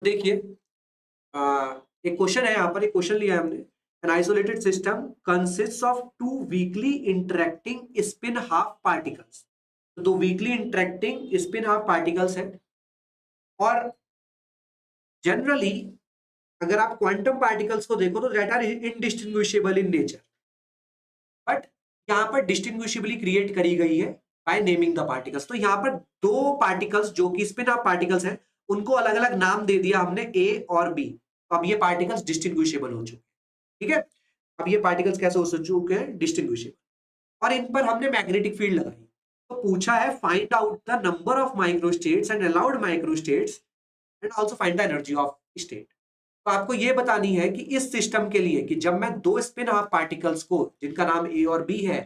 देखिए एक क्वेश्चन है, यहाँ पर एक क्वेश्चन लिया है हमने। An isolated system consists of two weakly interacting spin half particles. तो दो weakly interacting spin half particles हैं, और जनरली अगर आप क्वांटम पार्टिकल्स को देखो तो that are indistinguishable in nature, but यहाँ पर डिस्टिंग्विशेबली क्रिएट करी गई है बाय नेमिंग द पार्टिकल्स। तो यहाँ पर दो पार्टिकल्स जो कि स्पिन ऑफ पार्टिकल्स हैं, उनको अलग अलग नाम दे दिया हमने, ए और बी। तो अब ये पार्टिकल्स डिस्टिंग्विशेबल हो चुके हैं। ठीक है, अब ये पार्टिकल्स कैसे हो चुके हैं? डिस्टिंग्विशेबल। और इन पर हमने मैग्नेटिक फील्ड लगाई। तो पूछा है find out the number of microstates and allowed microstates and also find the energy of state. तो आपको ये बतानी है कि इस सिस्टम के लिए कि जब मैं दो स्पिन हाफ पार्टिकल्स को, जिनका नाम ए और बी है,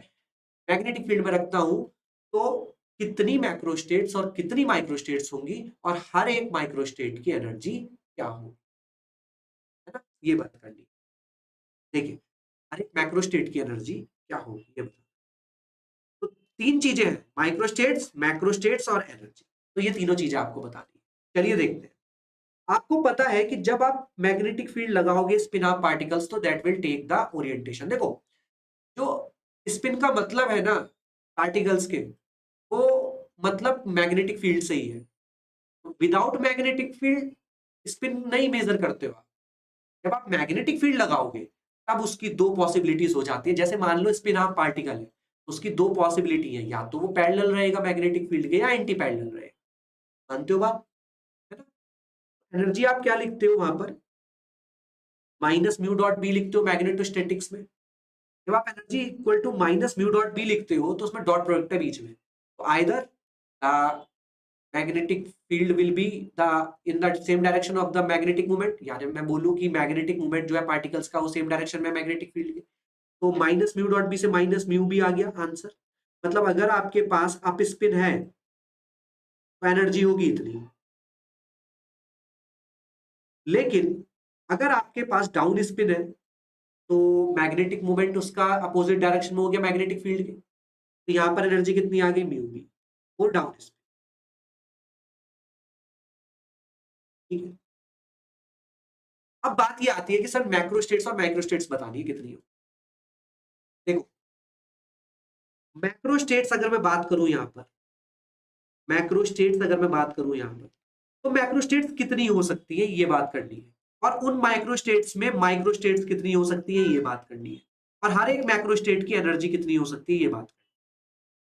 मैग्नेटिक फील्ड में रखता हूं, तो कितनी मैक्रोस्टेट्स और कितनी माइक्रोस्टेट्स होंगी, और हर एक माइक्रोस्टेट की एनर्जी क्या होगी, है ना? ये बात करनी। देखिए, हर एक मैक्रोस्टेट की एनर्जी क्या होगी ये बता। तो तीन चीजें हैं, माइक्रोस्टेट्स, मैक्रोस्टेट्स और एनर्जी। तो ये तीनों चीजें आपको बतानी है। चलिए देखते हैं। आपको पता है कि जब आप मैग्नेटिक फील्ड लगाओगे स्पिन ऑफ पार्टिकल्स, तो that will take the orientation. देखो, जो स्पिन का मतलब है ना पार्टिकल्स के, वो मतलब मैग्नेटिक फील्ड से ही है। विदाउट मैग्नेटिक फील्ड स्पिन नहीं मेजर करते हो आप। जब आप मैग्नेटिक फील्ड लगाओगे तब उसकी दो पॉसिबिलिटीज हो जाती है। जैसे मान लो स्पिन ऑफ पार्टिकल है, उसकी दो पॉसिबिलिटी है, या तो वो पैरेलल रहेगा मैग्नेटिक फील्ड के, या एंटी पैरेलल रहेगा। मानते हो बात? है ना? एनर्जी आप क्या लिखते हो वहां पर? माइनस म्यू डॉट बी लिखते हो मैग्नेटोस्टैटिक्स में। जब आप energy equal to minus mu dot B लिखते हो तो उसमें डॉट प्रोडक्ट है बीच में। तो either magnetic field will be the in the same direction of the magnetic movement, यानी मैं बोलूं कि मैग्नेटिक मूवमेंट जो है पार्टिकल्स का वो सेम डायरेक्शन में मैग्नेटिक फील्ड के। तो माइनस म्यू डॉट बी से माइनस म्यू बी आ गया आंसर। मतलब अगर आपके पास अप स्पिन है तो एनर्जी होगी इतनी, लेकिन अगर आपके पास डाउन स्पिन है तो मैग्नेटिक मूवमेंट उसका अपोजिट डायरेक्शन में हो गया मैग्नेटिक फील्ड के। तो यहां पर एनर्जी कितनी आ गई? म्यू बी, और डाउन स्पिन। ठीक है, अब बात ये आती है कि सर मैक्रोस्टेट्स और माइक्रोस्टेट्स बतानी है कितनी हो। देखो, मैक्रोस्टेट्स अगर मैं बात करूं यहां पर, मैक्रोस्टेट्स अगर मैं बात करूं यहां पर, तो मैक्रोस्टेट्स कितनी हो सकती है ये बात करनी है। और उन माइक्रोस्टेट्स में माइक्रोस्टेट्स कितनी हो सकती है ये बात करनी है। और हर एक मैक्रोस्टेट की एनर्जी कितनी हो सकती है ये बात करनी है।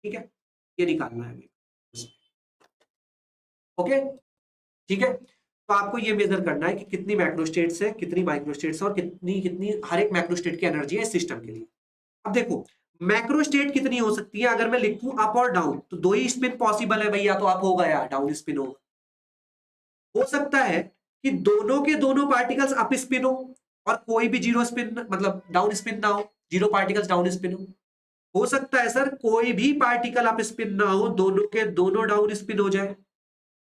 ठीक है, ये निकालना है हमें। ओके, ठीक है। तो आपको ये मेजर करना है कि कितनी मैक्रोस्टेट्स है, कितनी माइक्रोस्टेट्स है, और कितनी कितनी हर एक मैक्रोस्टेट की एनर्जी है इस सिस्टम के लिए। अब देखो, मैक्रोस्टेट कितनी हो सकती है अगर मैं लिखूं अप और डाउन, तो दो ही स्पिन पॉसिबल है भैया, तो अप होगा या डाउन स्पिन होगा। हो सकता है कि दोनों के दोनों पार्टिकल्स अप स्पिन हो और कोई भी जीरो स्पिन, मतलब डाउन स्पिन ना हो, जीरो पार्टिकल्स डाउन स्पिन हो सकता है सर कोई भी पार्टिकल अप स्पिन ना हो, दोनों के दोनों डाउन स्पिन हो जाए।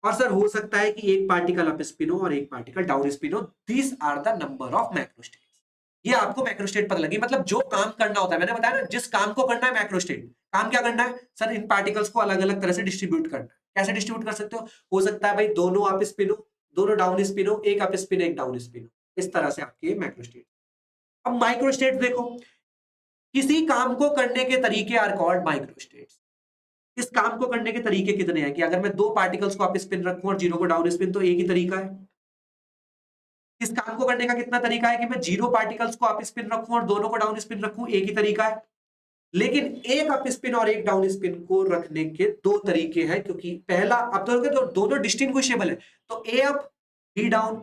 और सर हो सकता है कि एक पार्टिकल अप स्पिन हो और एक पार्टिकल डाउन स्पिन हो। This are the number of macrostate. ये आपको मैक्रोस्टेट पता लगी, मतलब जो काम करना होता है, मैंने बताया ना जिस काम को करना है मैक्रोस्टेट, काम क्या करना है सर? इन पार्टिकल्स को अलग अलग तरह से डिस्ट्रीब्यूट करना है। कैसे डिस्ट्रीब्यूट कर सकते हो सकता है भाई दोनों अप स्पिन हो, दोनों डाउन स्पिन हो, एक अप स्पिन एक डाउन स्पिन हो। इस तरह से आपके मैक्रोस्टेट। अब माइक्रोस्टेट देखो, किसी काम को करने के तरीके आर कॉल्ड माइक्रोस्टेट्स। इस काम को करने के तरीके कितने हैं कि अगर मैं दो पार्टिकल्स को अप स्पिन रखूं और जीरो को डाउन स्पिन, तो एक ही तरीका है। इस काम को करने का कितना तरीका है कि मैं जीरो पार्टिकल्स को अप स्पिन रखूं और दोनों को डाउन स्पिन रखूं, एक ही तरीका है। लेकिन एक अप स्पिन और एक डाउन स्पिन को रखने के दो तरीके हैं, क्योंकि पहला अब तो दोनों डिस्टिंग्विशेबल है। तो A up B down,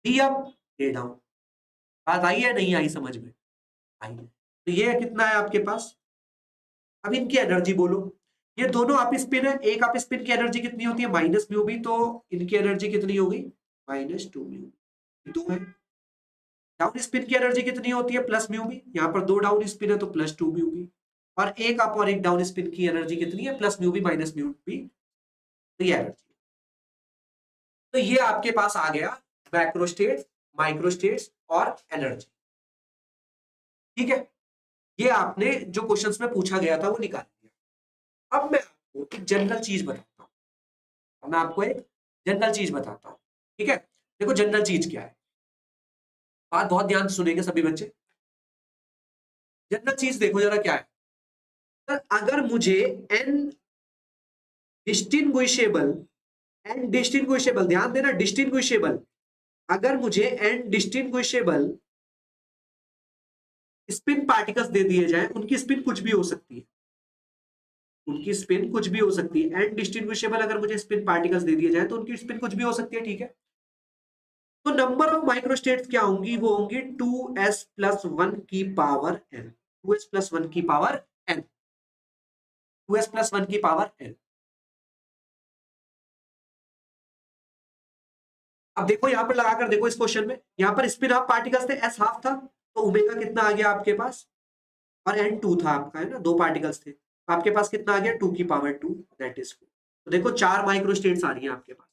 B up A down. बात आई है नहीं आई समझ में? आई। तो ये कितना है आपके पास? अब इनकी एनर्जी बोलो। ये दोनों अप स्पिन है, एक अप स्पिन की एनर्जी कितनी होती है? Minus mu B. तो इनकी एनर्जी कितनी होगी? Minus two mu. दो है। डाउन स्पिन की एनर्जी कितनी होती है? Plus mu B. यहां पर दो डाउन स्पिन है तो प्लस टू म्यू बी। और एक अप और एक डाउन स्पिन की एनर्जी कितनी है? Plus mu B minus mu B. तो ये एनर्जी। तो ये आपके पास आ गया मैक्रोस्टेट्स, माइक्रोस्टेट्स और एनर्जी। ठीक है, ये आपने जो क्वेश्चंस में पूछा गया था वो निकाल दिया। अब मैं आपको एक जनरल चीज बताता हूं। अब मैं आपको एक जनरल चीज बताता हूं। ठीक है, देखो जनरल चीज क्या है, बात बहुत ध्यान से सुनेंगे सभी बच्चे। जनरल चीज देखो जरा क्या है, सर अगर मुझे n डिस्टिंग्विशेबल, n डिस्टिंग्विशेबल, ध्यान देना डिस्टिंग्विशेबल, अगर मुझे n distinguishable spin particles they दिए जाए, उनकी स्पिन कुछ भी हो सकती है, उनकी स्पिन कुछ भी हो सकती है, n डिस्टिंग्विशेबल अगर मुझे स्पिन पार्टिकल्स दे दिए जाए तो उनकी स्पिन कुछ भी हो सकती है, ठीक है। तो नंबर ऑफ माइक्रोस्टेट्स क्या होंगी, वो होंगी 2s+1 की पावर n, 2s+1 की पावर n, 2s+1 की पावर n। अब देखो यहां पर लगाकर देखो इस क्वेश्चन में, यहां पर स्पिन हाफ पार्टिकल्स थे, s हाफ था, तो ओमेगा कितना आ गया आपके पास, और n 2 था आपका, है ना, दो पार्टिकल्स थे, तो आपके पास कितना आ गया 2 की पावर 2, दैट इज 4। तो देखो 4 माइक्रोस्टेट्स आ रही है आपके पास,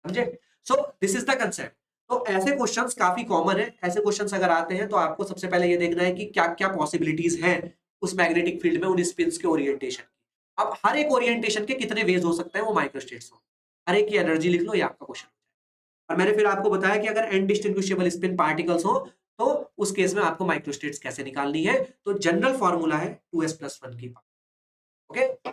समझे। So this is the concept. तो ऐसे क्वेश्चंस काफी कॉमन है, ऐसे क्वेश्चंस अगर आते हैं तो आपको सबसे पहले ये देखना है कि क्या क्या पॉसिबिलिटीज हैं उस मैग्नेटिक फील्ड में उन स्पिन्स के ओरिएंटेशन की। अब हर एक ओरिएंटेशन के कितने वेज हो सकते हैं, वो माइक्रोस्टेट्स हो, हर एक की एनर्जी लिख लो, ये आपका क्वेश्चन। और मैंने फिर आपको बताया कि अगर n डिस्टिंग्विशेबल स्पिन पार्टिकल्स हो तो उस केस में आपको माइक्रोस्टेट्स कैसे निकालनी है, तो जनरल फॉर्मूला है 2s+1 की पावर, ओके।